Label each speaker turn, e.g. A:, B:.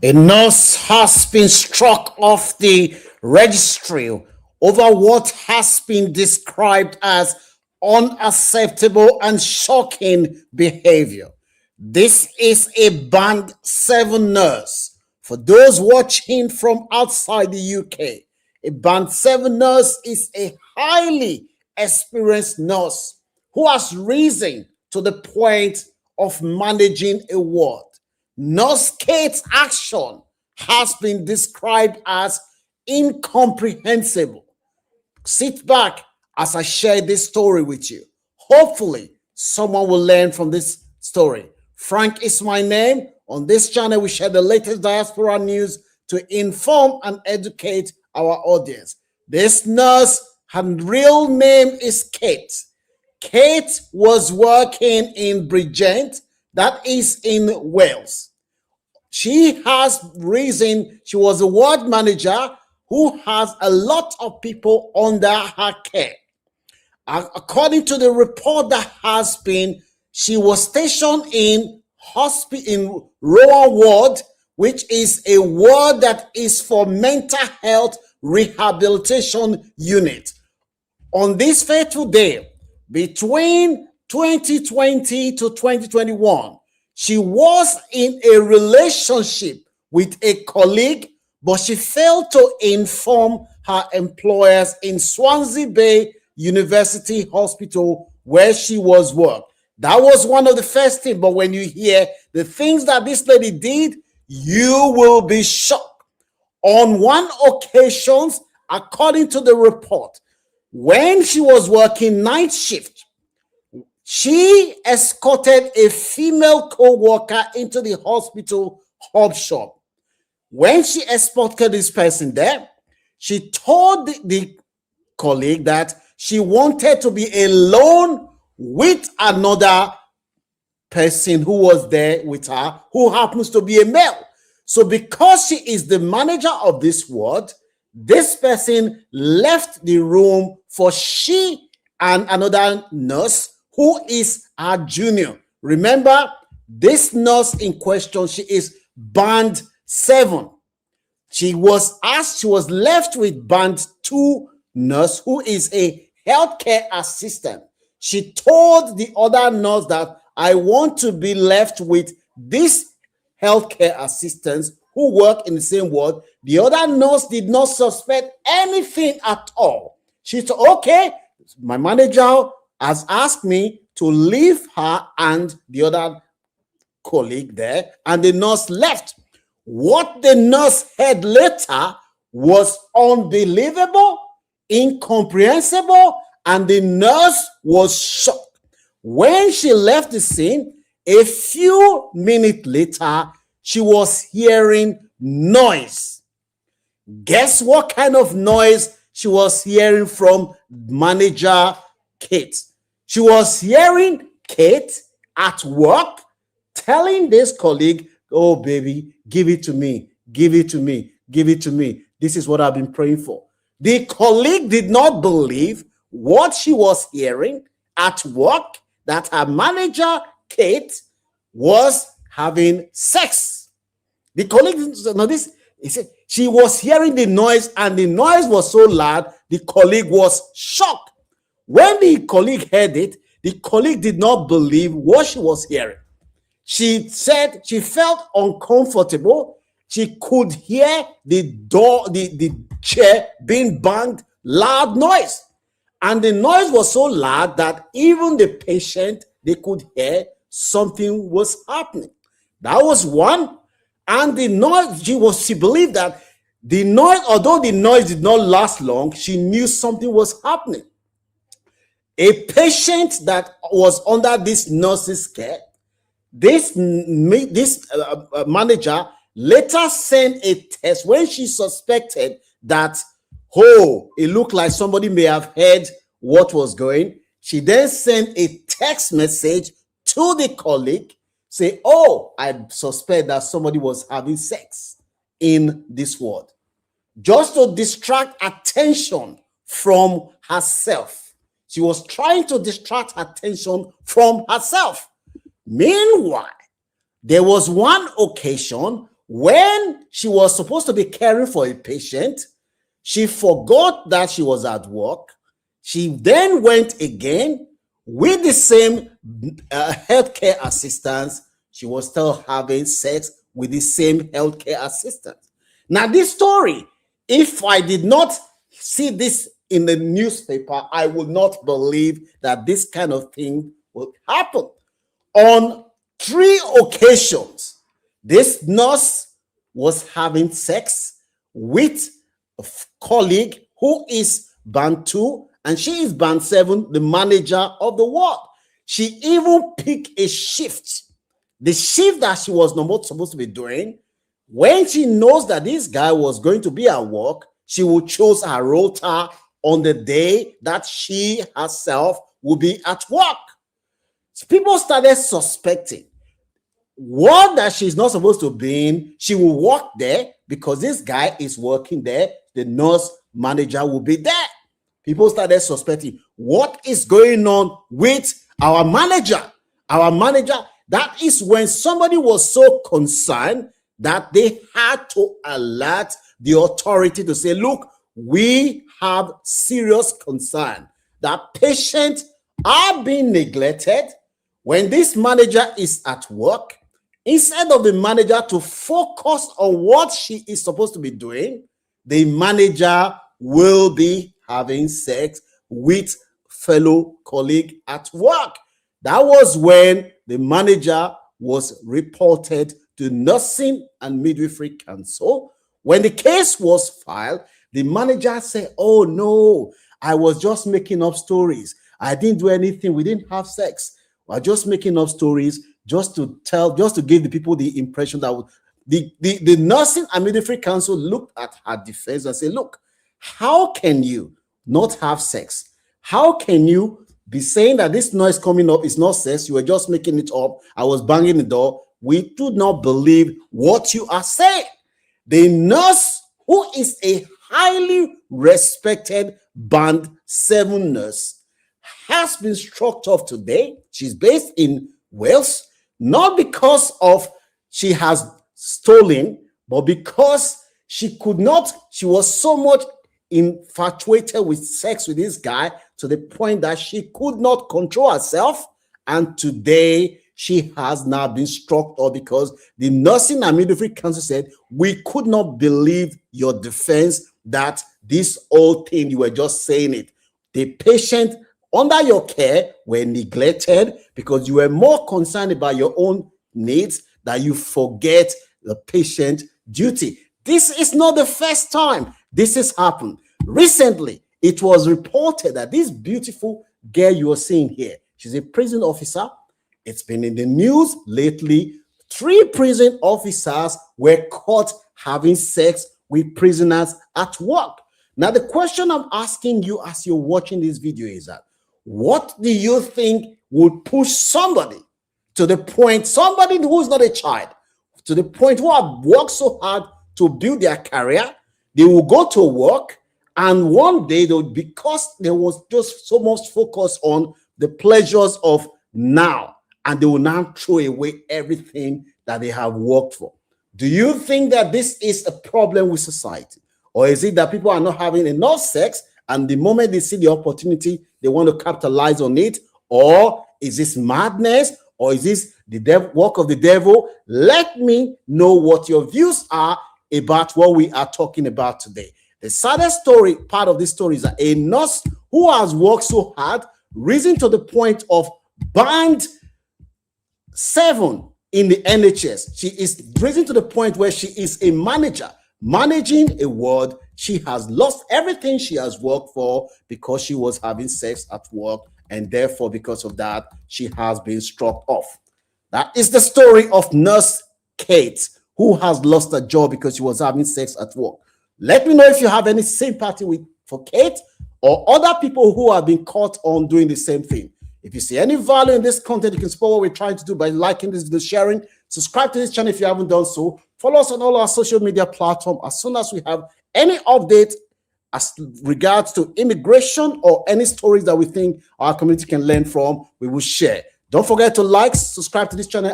A: A nurse has been struck off the registry over what has been described as unacceptable and shocking behavior. This is a Band 7 nurse. For those watching from outside the UK, a Band 7 nurse is a highly experienced nurse who has risen to the point of managing a ward. Nurse Kate's action has been described as incomprehensible. Sit back as I share this story with you. Hopefully, someone will learn from this story. Frank is my name. On this channel, we share the latest diaspora news to inform and educate our audience. This nurse, her real name is Kate. Kate was working in Bridgend, that is in Wales. She has risen, she was a ward manager who has a lot of people under her care. According to the report that has been, she was stationed in Rowan Ward, which is a ward that is for mental health rehabilitation unit. On this fateful day, between 2020 to 2021, she was in a relationship with a colleague, but she failed to inform her employers in Swansea Bay University Hospital where she was working. That was one of the first things, but when you hear the things that this lady did, you will be shocked. On one occasion, according to the report, when she was working night shift, she escorted a female co-worker into the hospital hub shop. When she escorted this person there, she told the colleague that she wanted to be alone with another person who was there with her, who happens to be a male. So because she is the manager of this ward, this person left the room for she and another nurse who is our junior. Remember, this nurse in question, she is Band 7. She was left with Band 2 nurse who is a healthcare assistant. She told the other nurse that I want to be left with this healthcare assistants who work in the same ward. The other nurse did not suspect anything at all. She said, okay, my manager has asked me to leave her and the other colleague there, and the nurse left. What the nurse heard later was unbelievable, incomprehensible, and the nurse was shocked. When she left the scene, a few minutes later, she was hearing noise. Guess what kind of noise she was hearing from manager Kate? She was hearing Kate at work telling this colleague, oh, baby, give it to me, give it to me, give it to me. This is what I've been praying for. The colleague did not believe what she was hearing at work, that her manager, Kate, was having sex. The colleague didn't know this. He said she was hearing the noise, and the noise was so loud, the colleague was shocked. When the colleague heard it, the colleague did not believe what she was hearing. She said she felt uncomfortable. She could hear the door, the chair being banged, loud noise. And the noise was so loud that even the patient, they could hear something was happening. That was one. And the noise, she believed that the noise, although the noise did not last long, she knew something was happening. A patient that was under this nurse's care, this manager later sent a test when she suspected that, oh, it looked like somebody may have heard what was going. She then sent a text message to the colleague, say, oh, I suspect that somebody was having sex in this ward, just to distract attention from herself. She was trying to distract attention from herself. Meanwhile, there was one occasion When she was supposed to be caring for a patient, she forgot that she was at work. She then went again with the same healthcare assistants. She was still having sex with the same healthcare assistant. Now, this story, if I did not see this in the newspaper, I would not believe that this kind of thing would happen. On 3 occasions, this nurse was having sex with a colleague who is band 2 and she is band 7, the manager of the ward. She even picked a shift, the shift that she was not supposed to be doing. When she knows that this guy was going to be at work, she will choose her rota on the day that she herself will be at work. So people started suspecting what that she's not supposed to be in. She will work there because this guy is working there. The nurse manager will be there. People started suspecting what is going on with our manager. Our manager, that is when somebody was so concerned that they had to alert the authority to say, look, we have serious concern that patients are being neglected. When this manager is at work, instead of the manager to focus on what she is supposed to be doing, the manager will be having sex with fellow colleague at work. That was when the manager was reported to Nursing and Midwifery Council. When the case was filed, the manager said, oh no, I was just making up stories. I didn't do anything. We didn't have sex. We're just making up stories just to give the people the impression that the Nursing and Midwifery Council looked at her defense and said, look, how can you not have sex? How can you be saying that this noise coming up is not sex? You were just making it up. I was banging the door. We do not believe what you are saying. The nurse, who is a highly respected band 7 nurse, has been struck off today. She's based in Wales, not because of she has stolen, but because she was so much infatuated with sex with this guy to the point that she could not control herself. And today she has now been struck off because the Nursing and Midwifery Council said, we could not believe your defense that this whole thing, you were just saying it. The patient under your care were neglected because you were more concerned about your own needs that you forget the patient duty. This is not the first time this has happened. Recently, it was reported that this beautiful girl you are seeing here, she's a prison officer. It's been in the news lately. 3 prison officers were caught having sex with prisoners at work. Now, the question I'm asking you as you're watching this video is that, what do you think would push somebody to the point, somebody who is not a child, to the point who have worked so hard to build their career, they will go to work and one day, because there was just so much focus on the pleasures of now, and they will now throw away everything that they have worked for. Do you think that this is a problem with society? Or is it that people are not having enough sex and the moment they see the opportunity, they want to capitalize on it? Or is this madness? Or is this the work of the devil? Let me know what your views are about what we are talking about today. The saddest part of this story is that a nurse who has worked so hard, risen to the point of band 7 in the NHS. She is risen to the point where she is a manager, managing a ward. She has lost everything she has worked for because she was having sex at work, and therefore, because of that, she has been struck off. That is the story of Nurse Kate, who has lost her job because she was having sex at work. Let me know if you have any sympathy for Kate or other people who have been caught on doing the same thing. If you see any value in this content, you can support what we're trying to do by liking this video, sharing, subscribe to this channel if you haven't done so. Follow us on all our social media platforms. As soon as we have any update as regards to immigration or any stories that we think our community can learn from, we will share. Don't forget to like, subscribe to this channel.